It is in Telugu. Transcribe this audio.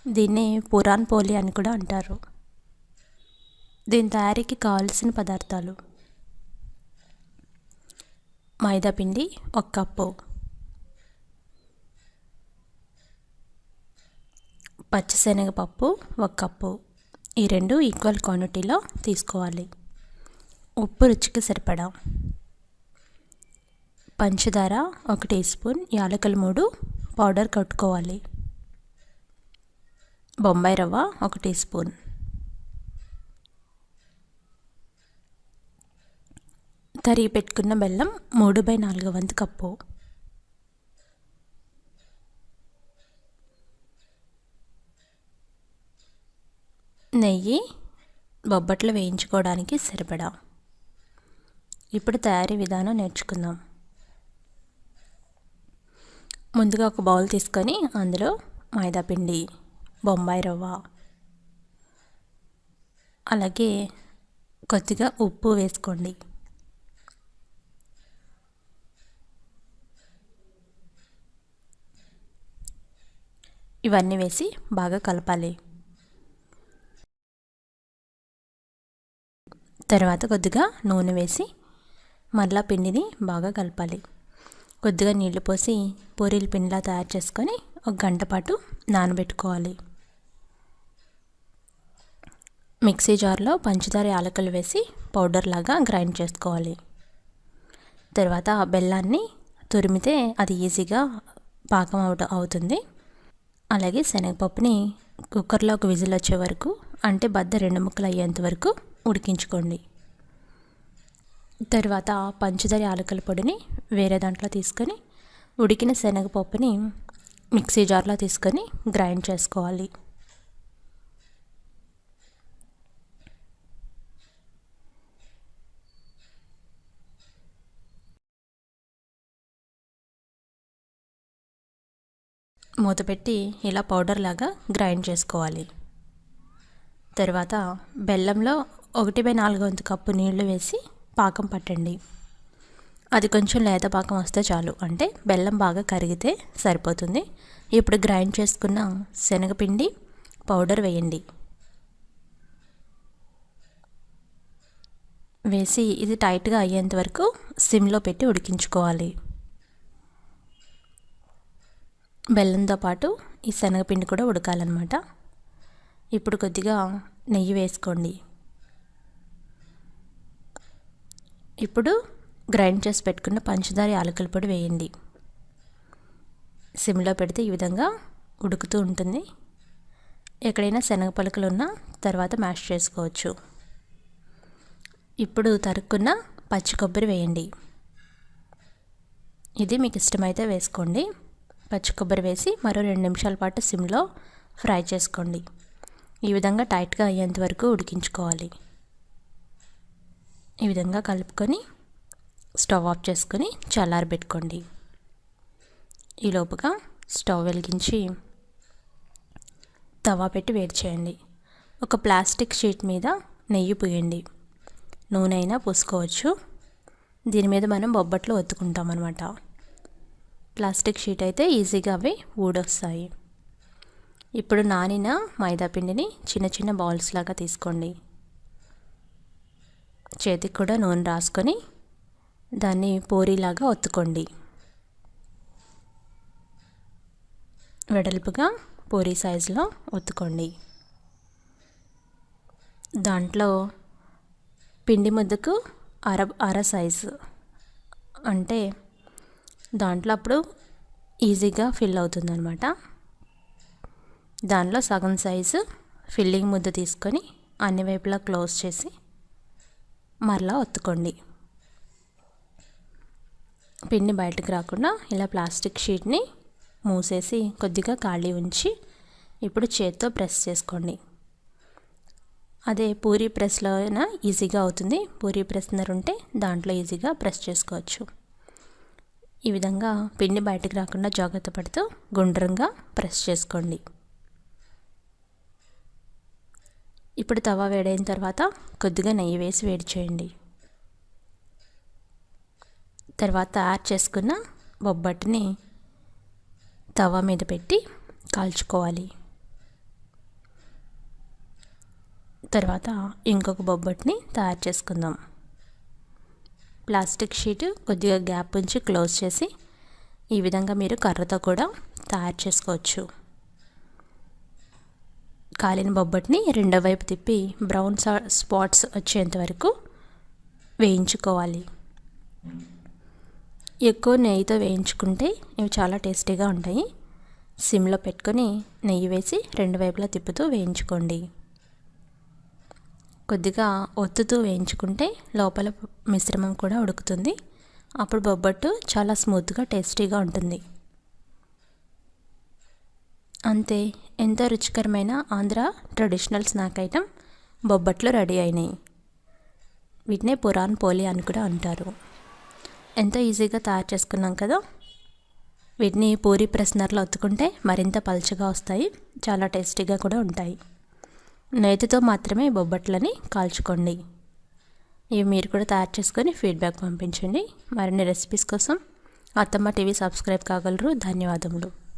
దీన్ని పురాన్ పోలి అని కూడా అంటారు. దీని తయారీకి కావాల్సిన పదార్థాలు: మైదాపిండి 1 కప్పు, పచ్చిశనగపప్పు 1 కప్పు, ఈ రెండు ఈక్వల్ క్వాంటిటీలో తీసుకోవాలి. ఉప్పు రుచికి సరిపడా, పంచదార 1 టీ స్పూన్, యాలకులు 3 పౌడర్ కొట్టుకోవాలి, బొంబాయి రవ్వ 1 టీ స్పూన్, తరిగి పెట్టుకున్న బెల్లం 3/4 వంతు కప్పు, నెయ్యి బొబ్బట్లు వేయించుకోవడానికి సరిపడా. ఇప్పుడు తయారీ విధానం నేర్చుకుందాం. ముందుగా ఒక బౌల్ తీసుకొని అందులో మైదాపిండి, బొంబాయి రవ్వ, అలాగే కొద్దిగా ఉప్పు వేసుకోండి. ఇవన్నీ వేసి బాగా కలపాలి. తర్వాత కొద్దిగా నూనె వేసి మరలా పిండిని బాగా కలపాలి. కొద్దిగా నీళ్లు పోసి పూరీల పిండిలా తయారు చేసుకొని 1 గంట పాటు నానబెట్టుకోవాలి. మిక్సీ జార్లో పంచదార, యాలకులు వేసి పౌడర్ లాగా గ్రైండ్ చేసుకోవాలి. తర్వాత ఆ బెల్లాన్ని తురిమితే అది ఈజీగా పాకం అవుతుంది. అలాగే శనగపప్పుని కుక్కర్లో 1 విజిల్ వచ్చే వరకు, అంటే బద్ద 2 ముక్కలు అయ్యేంత వరకు ఉడికించుకోండి. తర్వాత పంచదార, యాలకుల పొడిని వేరే దాంట్లో తీసుకొని ఉడికిన శనగపప్పుని మిక్సీ జార్లో తీసుకొని గ్రైండ్ చేసుకోవాలి. మూత పెట్టి ఇలా పౌడర్ లాగా గ్రైండ్ చేసుకోవాలి. తర్వాత బెల్లంలో 1/4 వంతు కప్పు నీళ్లు వేసి పాకం పట్టండి. అది కొంచెం లేత పాకం వస్తే చాలు, అంటే బెల్లం బాగా కరిగితే సరిపోతుంది. ఇప్పుడు గ్రైండ్ చేసుకున్న శనగపిండి పౌడర్ వేయండి. వేసి ఇది టైట్గా అయ్యేంత వరకు సిమ్లో పెట్టి ఉడికించుకోవాలి. బెల్లంతో పాటు ఈ శనగపిండి కూడా ఉడకాలన్నమాట. ఇప్పుడు కొద్దిగా నెయ్యి వేసుకోండి. ఇప్పుడు గ్రైండ్ చేసి పెట్టుకున్న పంచదార, యాలకుల పొడి వేయండి. సిమ్లో పెడితే ఈ విధంగా ఉడుకుతూ ఉంటుంది. ఎక్కడైనా శనగ పలుకులు ఉన్నా తర్వాత మ్యాష్ చేసుకోవచ్చు. ఇప్పుడు తరుక్కున్న పచ్చి కొబ్బరి వేయండి. ఇది మీకు ఇష్టమైతే వేసుకోండి. పచ్చి కొబ్బరి వేసి మరో 2 నిమిషాల పాటు సిమ్లో ఫ్రై చేసుకోండి. ఈ విధంగా టైట్గా అయ్యేంత వరకు ఉడికించుకోవాలి. ఈ విధంగా కలుపుకొని స్టవ్ ఆఫ్ చేసుకొని చల్లారబెట్టుకోండి. ఈలోపుగా స్టవ్ వెలిగించి తవా పెట్టి వేడి చేయండి. ఒక ప్లాస్టిక్ షీట్ మీద నెయ్యి పూయండి. నూనె అయినా పూసుకోవచ్చు. దీని మీద మనం బొబ్బట్లు ఒత్తుకుంటాం అన్నమాట. ప్లాస్టిక్ షీట్ అయితే ఈజీగా అవి ఊడొస్తాయి. ఇప్పుడు నానిన మైదాపిండిని చిన్న చిన్న బాల్స్ లాగా తీసుకోండి. చేతికి కూడా నూనె రాసుకొని దాన్ని పూరీలాగా ఒత్తుకోండి. వెడల్పుగా పూరీ సైజులో ఒత్తుకోండి. దాంట్లో పిండి ముద్దకు అర సైజు, అంటే దాంట్లో అప్పుడు ఈజీగా ఫిల్ అవుతుందన్నమాట. దానిలో సగం సైజు ఫిల్లింగ్ ముద్ద తీసుకొని అన్ని వైపులా క్లోజ్ చేసి మరలా ఒత్తుకోండి. పిండి బయటకు రాకుండా ఇలా ప్లాస్టిక్ షీట్ని మూసేసి కొద్దిగా ఖాళీ ఉంచి ఇప్పుడు చేత్తో ప్రెస్ చేసుకోండి. అదే పూరీ ప్రెస్లో అయినా ఈజీగా అవుతుంది. పూరీ ప్రెస్నర్ ఉంటే దాంట్లో ఈజీగా ప్రెస్ చేసుకోవచ్చు. ఈ విధంగా పిండి బయటకు రాకుండా జాగ్రత్త పడుతూ గుండ్రంగా ప్రెస్ చేసుకోండి. ఇప్పుడు తవా వేడైన తర్వాత కొద్దిగా నెయ్యి వేసి వేడి చేయండి. తర్వాత తయారు చేసుకున్న బొబ్బట్టుని తవా మీద పెట్టి కాల్చుకోవాలి. తర్వాత ఇంకొక బొబ్బట్ని తయారు చేసుకుందాం. ప్లాస్టిక్ షీట్ కొద్దిగా గ్యాప్ ఉంచి క్లోజ్ చేసి ఈ విధంగా మీరు కర్రతో కూడా తయారు చేసుకోవచ్చు. కాలిన బొబ్బట్ని రెండో వైపు తిప్పి బ్రౌన్ స్పాట్స్ వచ్చేంత వరకు వేయించుకోవాలి. ఎక్కువ నెయ్యితో వేయించుకుంటే ఇవి చాలా టేస్టీగా ఉంటాయి. సిమ్లో పెట్టుకొని నెయ్యి వేసి రెండు వైపులా తిప్పుతూ వేయించుకోండి. కొద్దిగా ఒత్తుతూ వేయించుకుంటే లోపల మిశ్రమం కూడా ఉడుకుతుంది. అప్పుడు బొబ్బట్టు చాలా స్మూత్గా టేస్టీగా ఉంటుంది. అంతే, ఎంతో రుచికరమైన ఆంధ్ర ట్రెడిషనల్ స్నాక్ ఐటెం బొబ్బట్లు రెడీ అయినాయి. వీటినే పురాన్ పోలి అని కూడా అంటారు. ఎంతో ఈజీగా తయారు చేసుకున్నాం కదా. వీటిని పూరీ ప్రెస్నర్లో ఒత్తుకుంటే మరింత పలుచగా వస్తాయి, చాలా టేస్టీగా కూడా ఉంటాయి. నేతితో మాత్రమే బొబ్బట్లని కాల్చుకోండి. ఇవి మీరు కూడా తయారు చేసుకొని ఫీడ్బ్యాక్ పంపించండి. మరిన్ని రెసిపీస్ కోసం అత్తమ్మ టీవీ సబ్స్క్రైబ్ కాగలరు. ధన్యవాదములు.